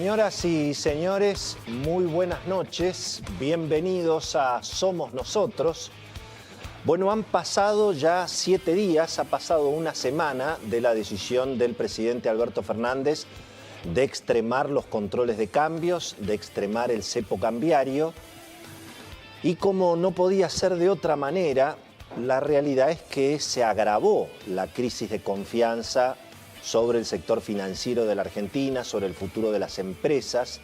Señoras y señores, muy buenas noches, bienvenidos a Somos Nosotros. Bueno, han pasado ya 7 días, ha pasado una semana de la decisión del presidente Alberto Fernández de extremar los controles de cambios, de extremar el cepo cambiario. Y como no podía ser de otra manera, la realidad es que se agravó la crisis de confianza sobre el sector financiero de la Argentina, sobre el futuro de las empresas.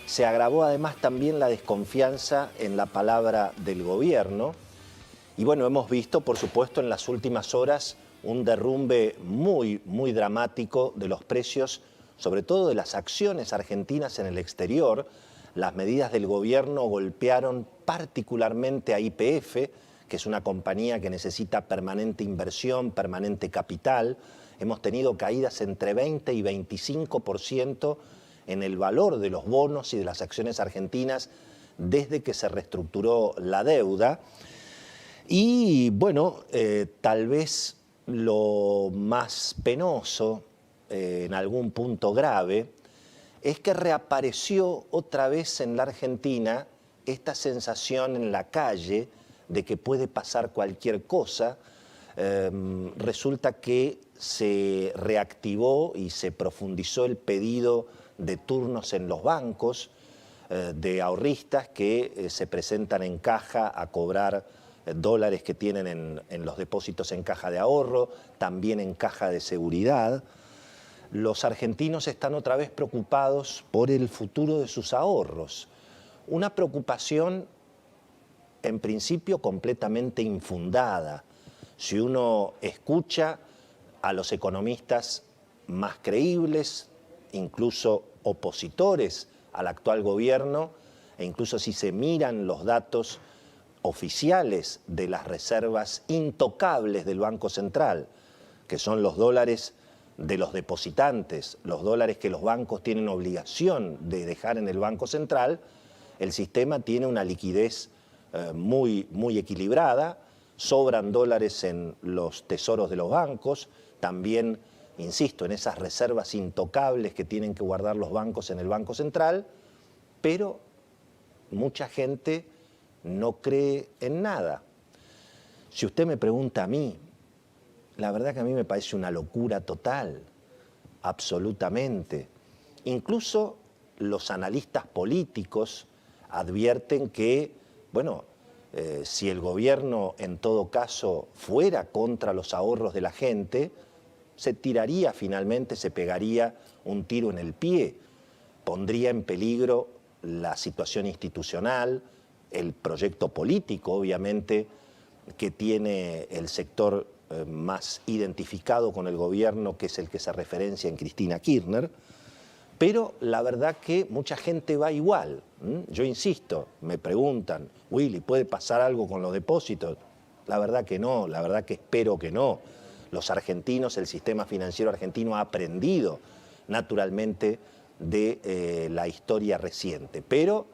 Se agravó además también la desconfianza en la palabra del gobierno. Y bueno, hemos visto, por supuesto, en las últimas horas un derrumbe muy dramático de los precios, sobre todo de las acciones argentinas en el exterior. Las medidas del gobierno golpearon particularmente a YPF, que es una compañía que necesita permanente inversión, permanente capital. Hemos tenido caídas entre 20 y 25% en el valor de los bonos y de las acciones argentinas desde que se reestructuró la deuda. Y bueno, tal vez lo más penoso, en algún punto grave, es que reapareció otra vez en la Argentina esta sensación en la calle de que puede pasar cualquier cosa. Resulta que se reactivó y se profundizó el pedido de turnos en los bancos, de ahorristas que se presentan en caja a cobrar dólares que tienen en los depósitos en caja de ahorro, también en caja de seguridad. Los argentinos están otra vez preocupados por el futuro de sus ahorros. Una preocupación, en principio, completamente infundada. Si uno escucha a los economistas más creíbles, incluso opositores al actual gobierno, e incluso si se miran los datos oficiales de las reservas intocables del Banco Central, que son los dólares de los depositantes, los dólares que los bancos tienen obligación de dejar en el Banco Central, el sistema tiene una liquidez muy equilibrada, sobran dólares en los tesoros de los bancos, también, insisto, en esas reservas intocables que tienen que guardar los bancos en el Banco Central, pero mucha gente no cree en nada. Si usted me pregunta a mí, la verdad que a mí me parece una locura total, absolutamente. Incluso los analistas políticos advierten que, bueno, si el gobierno en todo caso fuera contra los ahorros de la gente, se tiraría finalmente, se pegaría un tiro en el pie, pondría en peligro la situación institucional, el proyecto político, obviamente, que tiene el sector más identificado con el gobierno, que es el que se referencia en Cristina Kirchner. Pero la verdad que mucha gente va igual. Yo insisto, me preguntan, Willy, ¿puede pasar algo con los depósitos? La verdad que no, la verdad que espero que no. Los argentinos, el sistema financiero argentino ha aprendido naturalmente de la historia reciente. Pero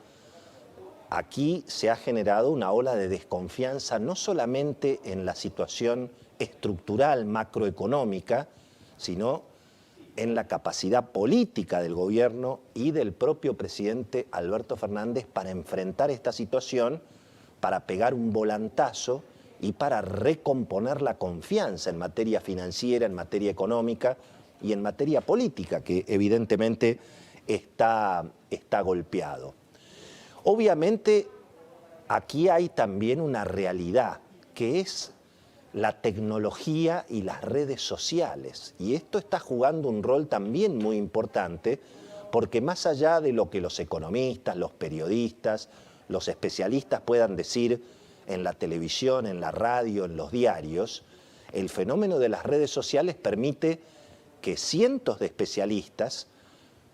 aquí se ha generado una ola de desconfianza no solamente en la situación estructural macroeconómica, sino en la capacidad política del gobierno y del propio presidente Alberto Fernández para enfrentar esta situación, para pegar un volantazo y para recomponer la confianza en materia financiera, en materia económica y en materia política, que evidentemente está golpeado. Obviamente, aquí hay también una realidad, que es la tecnología y las redes sociales. Y esto está jugando un rol también muy importante, porque más allá de lo que los economistas, los periodistas, los especialistas puedan decir en la televisión, en la radio, en los diarios, el fenómeno de las redes sociales permite que cientos de especialistas,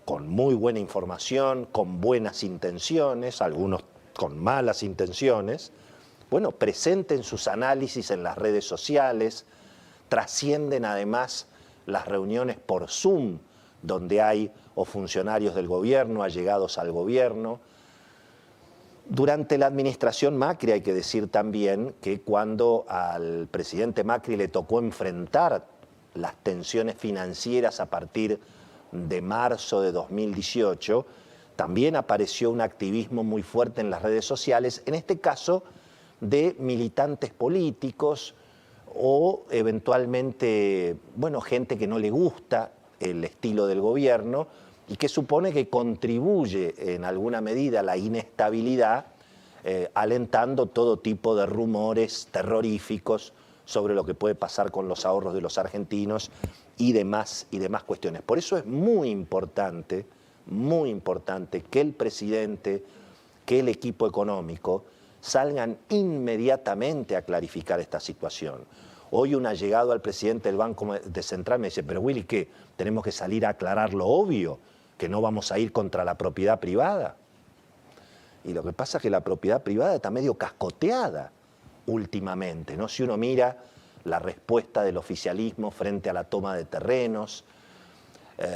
con muy buena información, con buenas intenciones, algunos con malas intenciones, bueno, presenten sus análisis en las redes sociales, trascienden además las reuniones por Zoom, donde hay o funcionarios del gobierno, allegados al gobierno. Durante la administración Macri hay que decir también que cuando al presidente Macri le tocó enfrentar las tensiones financieras a partir de marzo de 2018, también apareció un activismo muy fuerte en las redes sociales, en este caso de militantes políticos o eventualmente, bueno, gente que no le gusta el estilo del gobierno y que supone que contribuye en alguna medida a la inestabilidad, alentando todo tipo de rumores terroríficos sobre lo que puede pasar con los ahorros de los argentinos y demás cuestiones. Por eso es muy importante que el presidente, que el equipo económico salgan inmediatamente a clarificar esta situación. Hoy un allegado al presidente del Banco Central me dice, pero Willy, ¿qué? ¿Tenemos que salir a aclarar lo obvio? ¿Que no vamos a ir contra la propiedad privada? Y lo que pasa es que la propiedad privada está medio cascoteada últimamente, ¿no? Si uno mira la respuesta del oficialismo frente a la toma de terrenos,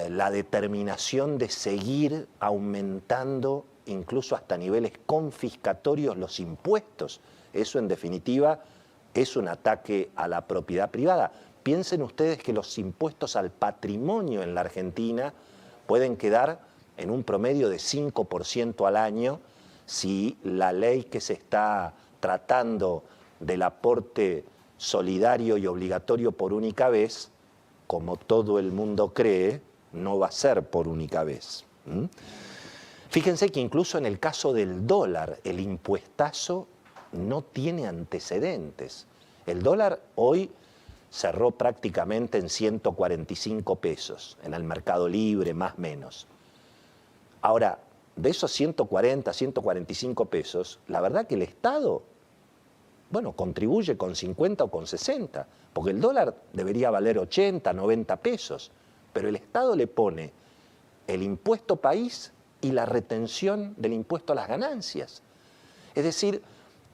la determinación de seguir aumentando incluso hasta niveles confiscatorios los impuestos. Eso en definitiva es un ataque a la propiedad privada. Piensen ustedes que los impuestos al patrimonio en la Argentina pueden quedar en un promedio de 5% al año si la ley que se está tratando del aporte solidario y obligatorio por única vez, como todo el mundo cree, no va a ser por única vez. Fíjense que incluso en el caso del dólar, el impuestazo no tiene antecedentes. El dólar hoy cerró prácticamente en 145 pesos, en el mercado libre, más o menos. Ahora, de esos 140, 145 pesos, la verdad que el Estado, bueno, contribuye con 50 o con 60, porque el dólar debería valer 80, 90 pesos, pero el Estado le pone el impuesto país y la retención del impuesto a las ganancias. Es decir,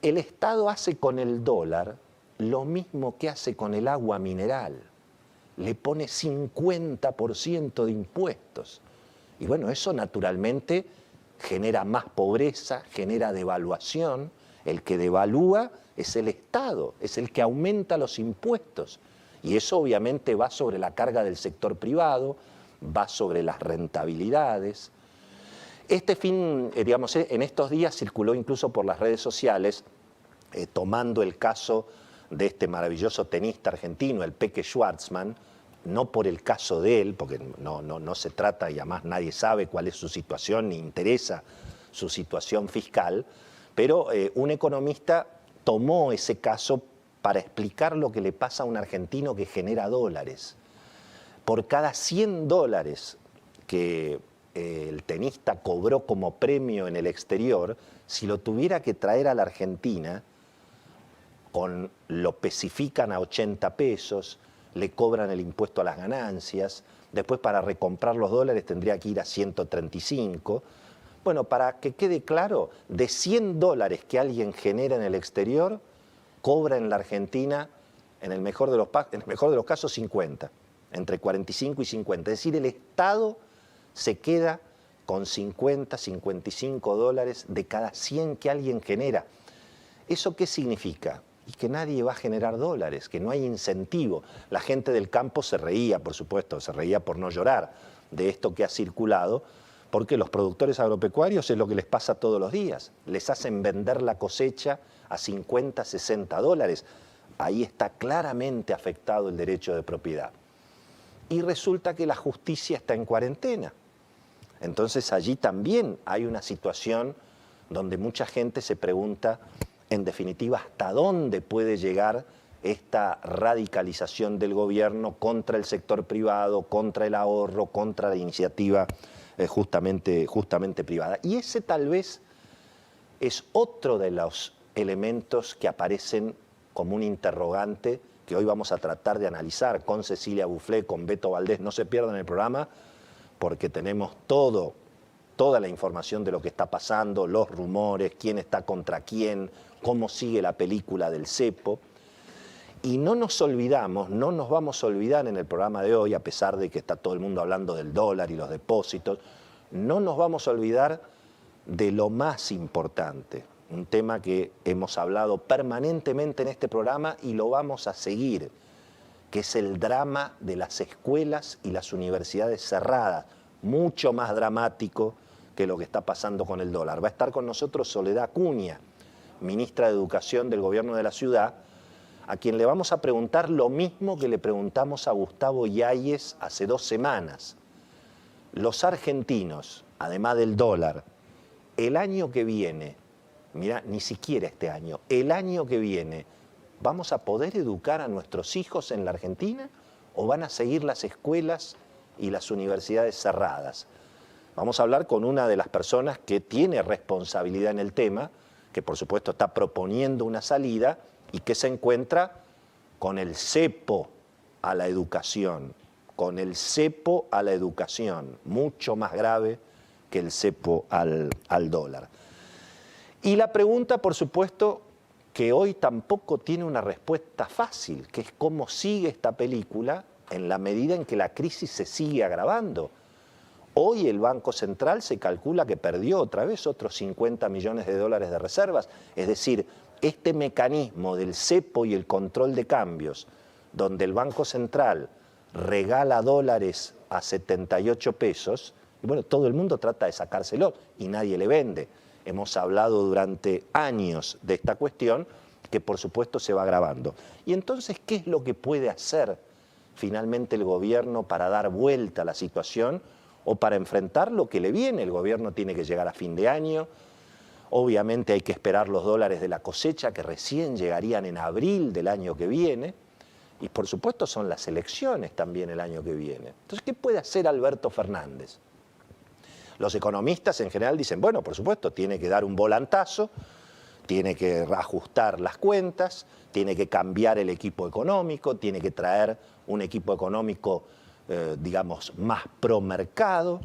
el Estado hace con el dólar lo mismo que hace con el agua mineral. Le pone 50% de impuestos. Y bueno, eso naturalmente genera más pobreza, genera devaluación. El que devalúa es el Estado, es el que aumenta los impuestos. Y eso obviamente va sobre la carga del sector privado, va sobre las rentabilidades. Este fin, digamos, en estos días circuló incluso por las redes sociales, tomando el caso de este maravilloso tenista argentino, el Peque Schwartzman, no por el caso de él, porque no se trata y además nadie sabe cuál es su situación ni interesa su situación fiscal, pero un economista tomó ese caso para explicar lo que le pasa a un argentino que genera dólares. Por cada 100 dólares que el tenista cobró como premio en el exterior, si lo tuviera que traer a la Argentina, lo especifican a 80 pesos, le cobran el impuesto a las ganancias, después para recomprar los dólares tendría que ir a 135. Bueno, para que quede claro, de 100 dólares que alguien genera en el exterior, cobra en la Argentina, en el mejor de los casos, 50, entre 45 y 50. Es decir, el Estado se queda con 50, 55 dólares de cada 100 que alguien genera. ¿Eso qué significa? Y que nadie va a generar dólares, que no hay incentivo. La gente del campo se reía, por supuesto, se reía por no llorar de esto que ha circulado, porque los productores agropecuarios es lo que les pasa todos los días. Les hacen vender la cosecha a 50, 60 dólares. Ahí está claramente afectado el derecho de propiedad. Y resulta que la justicia está en cuarentena. Entonces allí también hay una situación donde mucha gente se pregunta, en definitiva, hasta dónde puede llegar esta radicalización del gobierno contra el sector privado, contra el ahorro, contra la iniciativa justamente privada. Y ese tal vez es otro de los elementos que aparecen como un interrogante que hoy vamos a tratar de analizar con Cecilia Bufflé, con Beto Valdés. No se pierdan el programa porque tenemos toda la información de lo que está pasando, los rumores, quién está contra quién, cómo sigue la película del cepo. Y no nos vamos a olvidar en el programa de hoy, a pesar de que está todo el mundo hablando del dólar y los depósitos, no nos vamos a olvidar de lo más importante, un tema que hemos hablado permanentemente en este programa y lo vamos a seguir, que es el drama de las escuelas y las universidades cerradas, mucho más dramático que lo que está pasando con el dólar. Va a estar con nosotros Soledad Acuña, ministra de Educación del Gobierno de la Ciudad, a quien le vamos a preguntar lo mismo que le preguntamos a Gustavo Yáñez hace 2 semanas. Los argentinos, además del dólar, el año que viene, mira, ni siquiera este año, el año que viene, ¿vamos a poder educar a nuestros hijos en la Argentina o van a seguir las escuelas y las universidades cerradas? Vamos a hablar con una de las personas que tiene responsabilidad en el tema, que por supuesto está proponiendo una salida y que se encuentra con el cepo a la educación, mucho más grave que el cepo al dólar. Y la pregunta, por supuesto, que hoy tampoco tiene una respuesta fácil, que es cómo sigue esta película en la medida en que la crisis se sigue agravando. Hoy el Banco Central se calcula que perdió otra vez otros 50 millones de dólares de reservas. Es decir, este mecanismo del cepo y el control de cambios, donde el Banco Central regala dólares a 78 pesos, y bueno, todo el mundo trata de sacárselo y nadie le vende. Hemos hablado durante años de esta cuestión que por supuesto se va agravando. Y entonces, ¿qué es lo que puede hacer finalmente el gobierno para dar vuelta a la situación o para enfrentar lo que le viene? El gobierno tiene que llegar a fin de año, obviamente hay que esperar los dólares de la cosecha que recién llegarían en abril del año que viene, y por supuesto son las elecciones también el año que viene. Entonces, ¿qué puede hacer Alberto Fernández? Los economistas en general dicen, bueno, por supuesto, tiene que dar un volantazo, tiene que ajustar las cuentas, tiene que cambiar el equipo económico, tiene que traer un equipo económico, digamos, más pro mercado.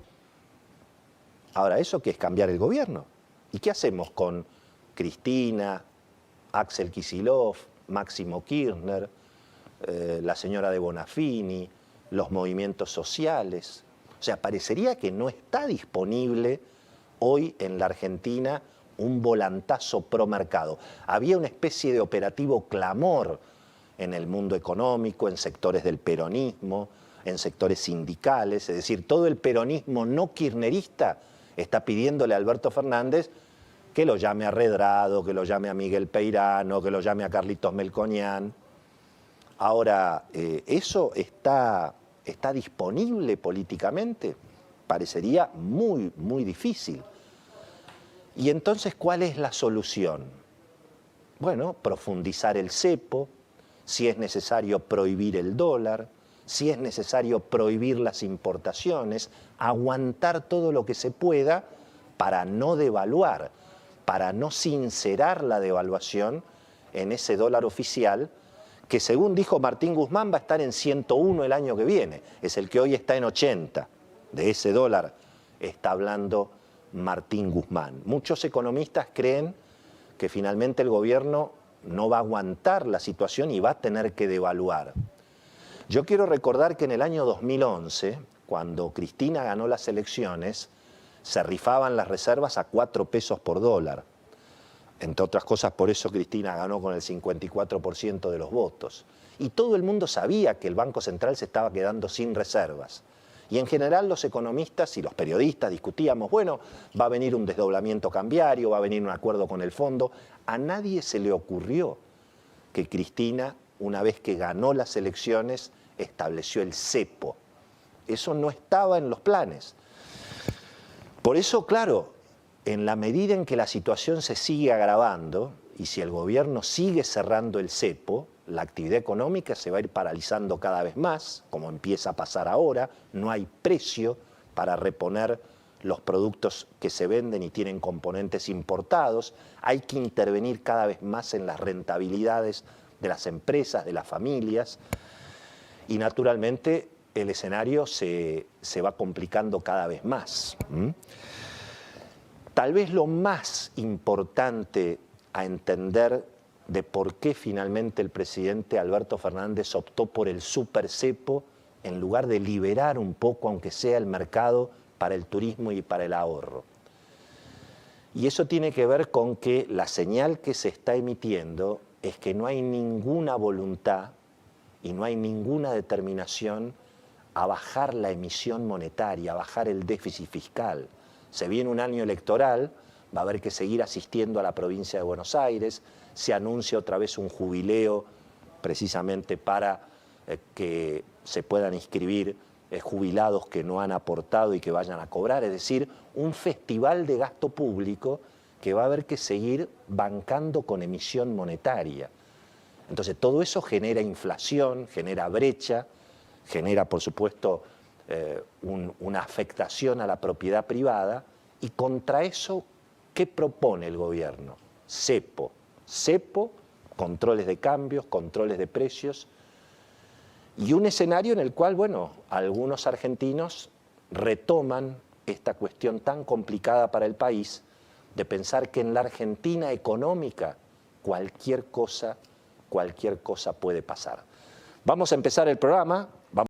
Ahora, ¿eso qué es cambiar el gobierno? ¿Y qué hacemos con Cristina, Axel Kicillof, Máximo Kirchner, la señora de Bonafini, los movimientos sociales? O sea, parecería que no está disponible hoy en la Argentina un volantazo pro mercado. Había una especie de operativo clamor en el mundo económico, en sectores del peronismo, en sectores sindicales, es decir, todo el peronismo no kirchnerista está pidiéndole a Alberto Fernández que lo llame a Redrado, que lo llame a Miguel Peirano, que lo llame a Carlitos Melconian. Ahora, ¿eso está disponible políticamente? Parecería muy, muy difícil. Y entonces, ¿cuál es la solución? Bueno, profundizar el cepo, si es necesario prohibir el dólar, si es necesario prohibir las importaciones, aguantar todo lo que se pueda para no devaluar, para no sincerar la devaluación en ese dólar oficial, que según dijo Martín Guzmán va a estar en 101 el año que viene, es el que hoy está en 80, de ese dólar está hablando Martín Guzmán. Muchos economistas creen que finalmente el gobierno no va a aguantar la situación y va a tener que devaluar. Yo quiero recordar que en el año 2011, cuando Cristina ganó las elecciones, se rifaban las reservas a 4 pesos por dólar. Entre otras cosas, por eso Cristina ganó con el 54% de los votos. Y todo el mundo sabía que el Banco Central se estaba quedando sin reservas. Y en general los economistas y los periodistas discutíamos, bueno, va a venir un desdoblamiento cambiario, va a venir un acuerdo con el fondo. A nadie se le ocurrió que Cristina, una vez que ganó las elecciones, estableció el cepo. Eso no estaba en los planes. Por eso, claro, en la medida en que la situación se sigue agravando y si el gobierno sigue cerrando el cepo, la actividad económica se va a ir paralizando cada vez más, como empieza a pasar ahora. No hay precio para reponer los productos que se venden y tienen componentes importados. Hay que intervenir cada vez más en las rentabilidades de las empresas, de las familias. Y naturalmente el escenario se va complicando cada vez más. Tal vez lo más importante a entender de por qué finalmente el presidente Alberto Fernández optó por el supercepo en lugar de liberar un poco, aunque sea el mercado, para el turismo y para el ahorro. Y eso tiene que ver con que la señal que se está emitiendo es que no hay ninguna voluntad y no hay ninguna determinación a bajar la emisión monetaria, a bajar el déficit fiscal. Se viene un año electoral, va a haber que seguir asistiendo a la provincia de Buenos Aires, se anuncia otra vez un jubileo precisamente para que se puedan inscribir jubilados que no han aportado y que vayan a cobrar, es decir, un festival de gasto público que va a haber que seguir bancando con emisión monetaria. Entonces todo eso genera inflación, genera brecha, genera por supuesto una afectación a la propiedad privada, y contra eso, ¿qué propone el gobierno? Cepo, controles de cambios, controles de precios, y un escenario en el cual, bueno, algunos argentinos retoman esta cuestión tan complicada para el país de pensar que en la Argentina económica cualquier cosa puede pasar. Vamos a empezar el programa